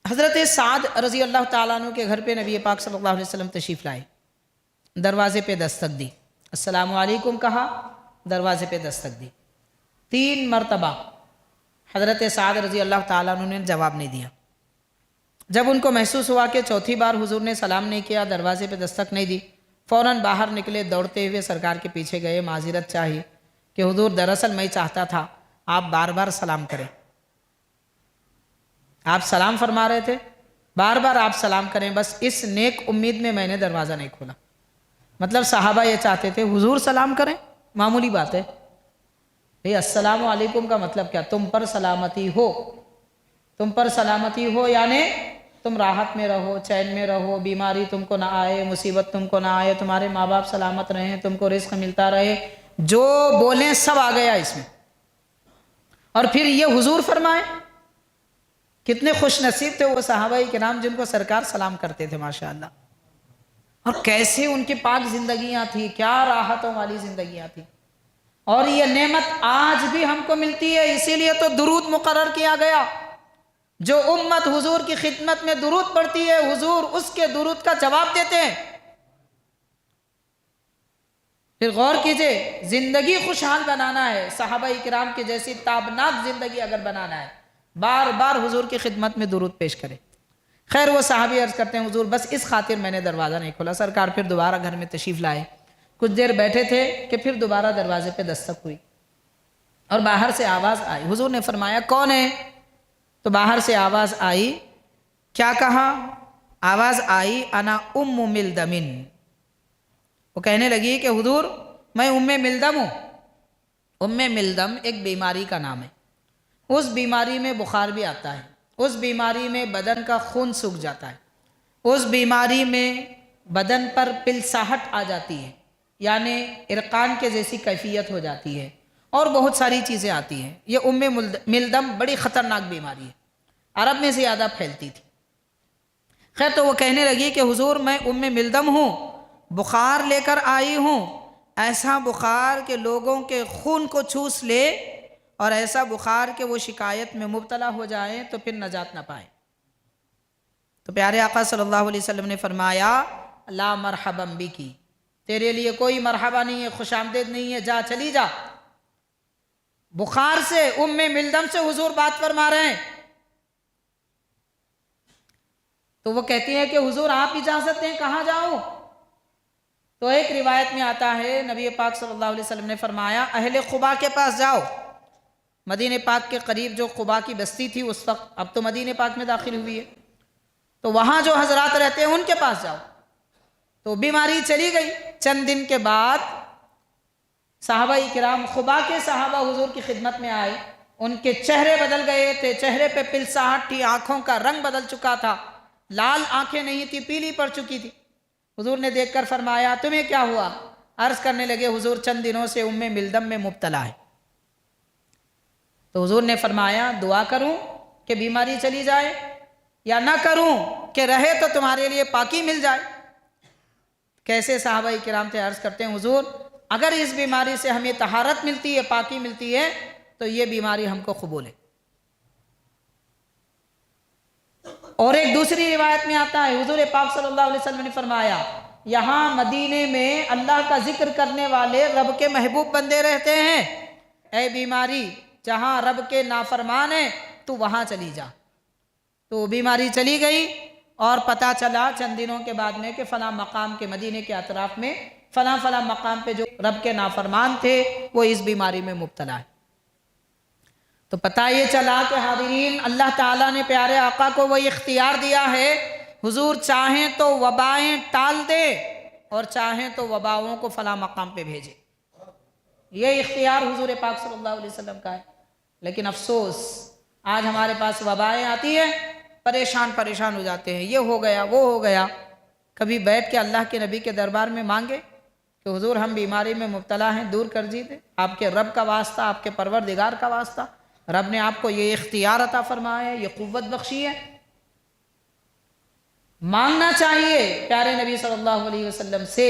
حضرت سعد رضی اللہ تعالیٰ عنہ کے گھر پہ نبی پاک صلی اللہ علیہ وسلم تشریف لائے، دروازے پہ دستک دی، السلام علیکم کہا، دروازے پہ دستک دی، 3 مرتبہ حضرت سعد رضی اللہ تعالیٰ عنہ نے جواب نہیں دیا۔ جب ان کو محسوس ہوا کہ چوتھی بار حضور نے سلام نہیں کیا، دروازے پہ دستک نہیں دی، فوراً باہر نکلے، دوڑتے ہوئے سرکار کے پیچھے گئے، معذرت چاہی کہ حضور دراصل میں چاہتا تھا آپ بار بار سلام کریں، آپ سلام فرما رہے تھے، بار بار آپ سلام کریں، بس اس نیک امید میں میں نے دروازہ نہیں کھولا۔ مطلب صحابہ یہ چاہتے تھے حضور سلام کریں، معمولی بات ہے السلام علیکم کا مطلب کیا؟ تم پر سلامتی ہو، تم پر سلامتی ہو یعنی تم راحت میں رہو، چین میں رہو، بیماری تم کو نہ آئے، مصیبت تم کو نہ آئے، تمہارے ماں باپ سلامت رہیں، تم کو رزق ملتا رہے، جو بولیں سب آ گیا اس میں۔ اور پھر یہ حضور فرمائے، کتنے خوش نصیب تھے وہ صحابہ کرام جن کو سرکار سلام کرتے تھے ماشاءاللہ، اور کیسے ان کی پاک زندگیاں تھی، کیا راحتوں والی زندگیاں تھی، اور یہ نعمت آج بھی ہم کو ملتی ہے۔ اسی لیے تو درود مقرر کیا گیا، جو امت حضور کی خدمت میں درود پڑھتی ہے حضور اس کے درود کا جواب دیتے ہیں۔ پھر غور کیجئے، زندگی خوشحال بنانا ہے، صحابہ کرام کی جیسی تابناک زندگی اگر بنانا ہے، بار بار حضور کی خدمت میں درود پیش کرے۔ خیر وہ صحابی عرض کرتے ہیں حضور بس اس خاطر میں نے دروازہ نہیں کھولا۔ سرکار پھر دوبارہ گھر میں تشریف لائے، کچھ دیر بیٹھے تھے کہ پھر دوبارہ دروازے پہ دستک ہوئی اور باہر سے آواز آئی۔ حضور نے فرمایا کون ہے؟ تو باہر سے آواز آئی، کیا کہا؟ آواز آئی انا ام ملدم۔ وہ کہنے لگی کہ حضور میں ام ملدم ہوں۔ ام ملدم ایک بیماری کا نام ہے، اس بیماری میں بخار بھی آتا ہے، اس بیماری میں بدن کا خون سوکھ جاتا ہے، اس بیماری میں بدن پر پلساہٹ آ جاتی ہے، یعنی ارقان کے جیسی کیفیت ہو جاتی ہے، اور بہت ساری چیزیں آتی ہیں۔ یہ ام ملدم بڑی خطرناک بیماری ہے، عرب میں زیادہ پھیلتی تھی۔ خیر تو وہ کہنے لگی کہ حضور میں ام ملدم ہوں، بخار لے کر آئی ہوں، ایسا بخار کہ لوگوں کے خون کو چوس لے، اور ایسا بخار کہ وہ شکایت میں مبتلا ہو جائیں تو پھر نجات نہ پائیں۔ تو پیارے آقا صلی اللہ علیہ وسلم نے فرمایا لا مرحبا بکی، تیرے لیے کوئی مرحبا نہیں ہے، خوش آمدید نہیں ہے، جا چلی جا۔ بخار سے، ام ملدم سے حضور بات فرما رہے ہیں۔ تو وہ کہتی ہے کہ حضور آپ اجازت دیں کہاں جاؤں؟ تو ایک روایت میں آتا ہے نبی پاک صلی اللہ علیہ وسلم نے فرمایا اہل قباء کے پاس جاؤ۔ مدینہ پاک کے قریب جو قباء کی بستی تھی اس وقت، اب تو مدینہ پاک میں داخل ہوئی ہے، تو وہاں جو حضرات رہتے ہیں ان کے پاس جاؤ۔ تو بیماری چلی گئی۔ چند دن کے بعد صحابہ کرام قباء کے صحابہ حضور کی خدمت میں آئے، ان کے چہرے بدل گئے تھے، چہرے پہ پلساہٹ تھی، آنکھوں کا رنگ بدل چکا تھا، لال آنکھیں نہیں تھی، پیلی پڑ چکی تھی۔ حضور نے دیکھ کر فرمایا تمہیں کیا ہوا؟ عرض کرنے لگے حضور چند دنوں سے ام ملدم میں مبتلا ہے۔ تو حضور نے فرمایا دعا کروں کہ بیماری چلی جائے یا نہ کروں کہ رہے تو تمہارے لیے پاکی مل جائے؟ کیسے صحابہ کرام تھے؟ عرض کرتے ہیں حضور اگر اس بیماری سے ہمیں طہارت ملتی ہے، پاکی ملتی ہے، تو یہ بیماری ہم کو قبول ہے۔ اور ایک دوسری روایت میں آتا ہے حضور پاک صلی اللہ علیہ وسلم نے فرمایا یہاں مدینے میں اللہ کا ذکر کرنے والے رب کے محبوب بندے رہتے ہیں، اے بیماری جہاں رب کے نافرمان ہیں تو وہاں چلی جا۔ تو بیماری چلی گئی اور پتہ چلا چند دنوں کے بعد میں کہ فلاں مقام کے مدینے کے اطراف میں فلاں فلاں مقام پہ جو رب کے نافرمان تھے وہ اس بیماری میں مبتلا ہے۔ تو پتہ یہ چلا کہ حاضرین اللہ تعالیٰ نے پیارے آقا کو وہ اختیار دیا ہے، حضور چاہیں تو وبائیں ٹال دے اور چاہیں تو وباؤں کو فلاں مقام پہ بھیجے۔ یہ اختیار حضور پاک صلی اللہ علیہ وسلم کا ہے، لیکن افسوس آج ہمارے پاس وبائیں آتی ہیں، پریشان ہو جاتے ہیں، یہ ہو گیا وہ ہو گیا۔ کبھی بیٹھ کے اللہ کے نبی کے دربار میں مانگے کہ حضور ہم بیماری میں مبتلا ہیں، دور کر دیجیے، آپ کے رب کا واسطہ، آپ کے پروردگار کا واسطہ، رب نے آپ کو یہ اختیار عطا فرمایا ہے، یہ قوت بخشی ہے۔ مانگنا چاہیے پیارے نبی صلی اللہ علیہ وسلم سے۔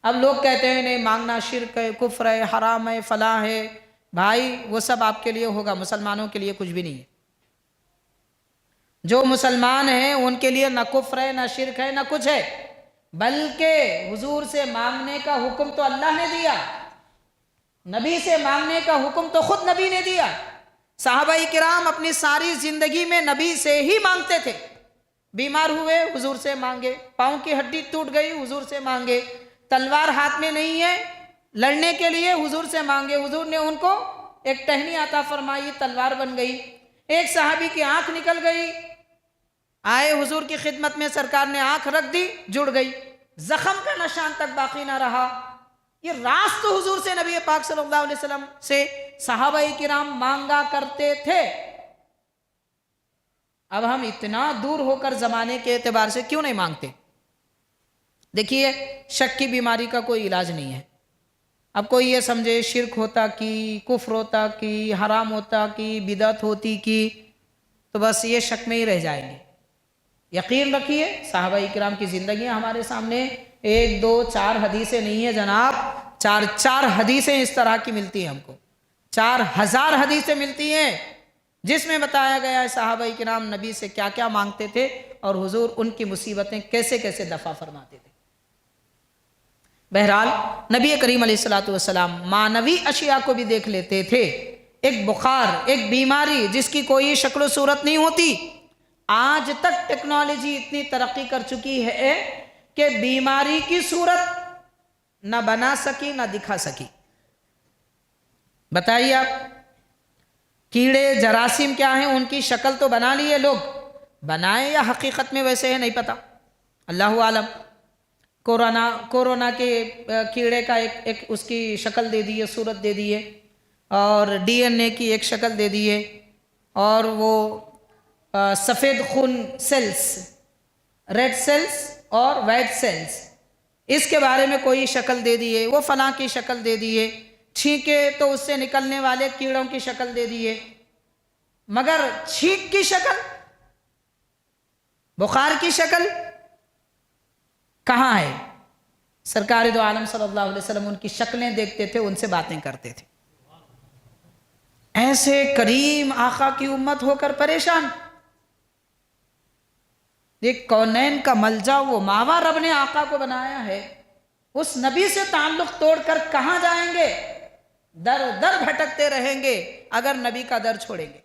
اب لوگ کہتے ہیں نہیں مانگنا شرک ہے، کفر ہے، حرام ہے، فلاں ہے۔ بھائی وہ سب آپ کے لیے ہوگا، مسلمانوں کے لیے کچھ بھی نہیں ہے۔ جو مسلمان ہیں ان کے لیے نہ کفر ہے، نہ شرک ہے، نہ کچھ ہے، بلکہ حضور سے مانگنے کا حکم تو اللہ نے دیا، نبی سے مانگنے کا حکم تو خود نبی نے دیا۔ صحابہ کرام اپنی ساری زندگی میں نبی سے ہی مانگتے تھے، بیمار ہوئے حضور سے مانگے، پاؤں کی ہڈی ٹوٹ گئی حضور سے مانگے، تلوار ہاتھ میں نہیں ہے لڑنے کے لیے حضور سے مانگے، حضور نے ان کو ایک ٹہنی عطا فرمائی، تلوار بن گئی۔ ایک صحابی کی آنکھ نکل گئی، آئے حضور کی خدمت میں، سرکار نے آنکھ رکھ دی، جڑ گئی، زخم کا نشان تک باقی نہ رہا۔ یہ راز تو حضور سے، نبی پاک صلی اللہ علیہ وسلم سے صحابہ کرام مانگا کرتے تھے۔ اب ہم اتنا دور ہو کر زمانے کے اعتبار سے کیوں نہیں مانگتے؟ دیکھیے، شک کی بیماری کا کوئی علاج نہیں ہے۔ اب کوئی یہ سمجھے شرک ہوتا کی، کفر ہوتا کی، حرام ہوتا کی، بدعت ہوتی کی، تو بس یہ شک میں ہی رہ جائیں گے۔ یقین رکھیے، صحابہ کرام کی زندگیاں ہمارے سامنے 1 2 4 حدیثیں نہیں ہیں جناب، 4 حدیثیں اس طرح کی ملتی ہیں ہم کو، 4000 حدیثیں ملتی ہیں جس میں بتایا گیا ہے صحابہ کرام نبی سے کیا کیا مانگتے تھے اور حضور ان کی مصیبتیں کیسے کیسے دفع فرماتے تھے۔ بہرحال نبی کریم علیہ السلام معنوی اشیاء کو بھی دیکھ لیتے تھے۔ ایک بخار، ایک بیماری جس کی کوئی شکل و صورت نہیں ہوتی، آج تک ٹیکنالوجی اتنی ترقی کر چکی ہے کہ بیماری کی صورت نہ بنا سکی نہ دکھا سکی۔ بتائیے آپ، کیڑے جراثیم کیا ہیں، ان کی شکل تو بنا لیے لوگ، بنائے یا حقیقت میں ویسے ہے نہیں پتا، اللہ عالم۔ کورونا کے کیڑے کا ایک اس کی شکل دے دی ہے، صورت دے دی ہے، اور DNA کی ایک شکل دے دی ہے، اور وہ سفید خون سیلز، ریڈ سیلز اور وائٹ سیلز، اس کے بارے میں کوئی شکل دے دی ہے، وہ فلاں کی شکل دے دی ہے، چھینکے تو اس سے نکلنے والے کیڑوں کی شکل دے دی ہے، مگر چھینک کی شکل، بخار کی شکل کہاں ہے؟ سرکار دو عالم صلی اللہ علیہ وسلم ان کی شکلیں دیکھتے تھے، ان سے باتیں کرتے تھے۔ ایسے کریم آقا کی امت ہو کر پریشان، ایک کونین کا ملجا، وہ ماوا رب نے آقا کو بنایا ہے، اس نبی سے تعلق توڑ کر کہاں جائیں گے؟ در در بھٹکتے رہیں گے اگر نبی کا در چھوڑیں گے۔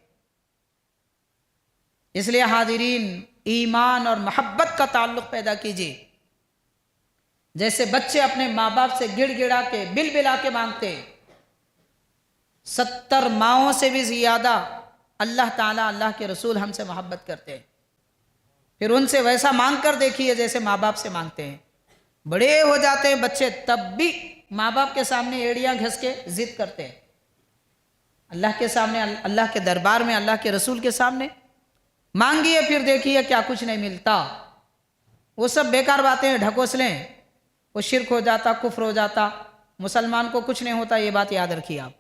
اس لیے حاضرین، ایمان اور محبت کا تعلق پیدا کیجیے۔ جیسے بچے اپنے ماں باپ سے گڑ گڑا کے، بل بلا کے مانگتے ہیں، 70 ماؤں سے بھی زیادہ اللہ تعالیٰ، اللہ کے رسول ہم سے محبت کرتے ہیں۔ پھر ان سے ویسا مانگ کر دیکھیے جیسے ماں باپ سے مانگتے ہیں۔ بڑے ہو جاتے ہیں بچے، تب بھی ماں باپ کے سامنے ایڑیاں گھس کے ضد کرتے ہیں، اللہ کے سامنے، اللہ کے دربار میں، اللہ کے رسول کے سامنے مانگیے، پھر دیکھیے کیا کچھ نہیں ملتا۔ وہ سب بیکار باتیں ڈھکوسلیں، وہ شرک ہو جاتا، کفر ہو جاتا، مسلمان کو کچھ نہیں ہوتا، یہ بات یاد رکھیے آپ۔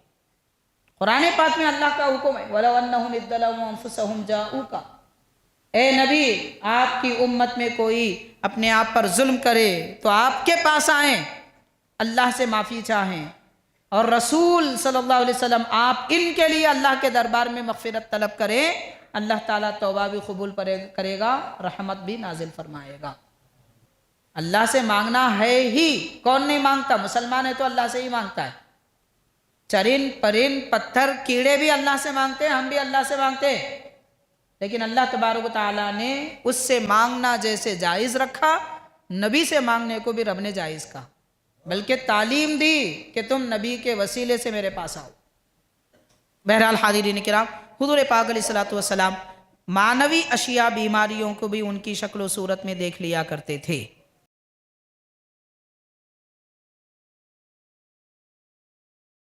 قرآن پاک میں اللہ کا حکم ہے، وَلَوْ أَنَّهُمْ إِذْ ظَلَمُوا أَنفُسَهُمْ جَاءُوكَ، اے نبی، آپ کی امت میں کوئی اپنے آپ پر ظلم کرے تو آپ کے پاس آئیں، اللہ سے معافی چاہیں، اور رسول صلی اللہ علیہ وسلم آپ ان کے لیے اللہ کے دربار میں مغفرت طلب کریں، اللہ تعالیٰ توبہ بھی قبول کرے گا، رحمت بھی نازل فرمائے گا۔ اللہ سے مانگنا ہے ہی، کون نہیں مانگتا؟ مسلمان ہے تو اللہ سے ہی مانگتا ہے۔ چرن پرن پتھر کیڑے بھی اللہ سے مانگتے ہیں، ہم بھی اللہ سے مانگتے ہیں، لیکن اللہ تبارک و تعالیٰ نے اس سے مانگنا جیسے جائز رکھا، نبی سے مانگنے کو بھی رب نے جائز کہا، بلکہ تعلیم دی کہ تم نبی کے وسیلے سے میرے پاس آؤ۔ بہرحال حاضرین کرام، حضور پاک علیہ السلام معنوی اشیاء، بیماریوں کو بھی ان کی شکل و صورت میں دیکھ لیا کرتے تھے۔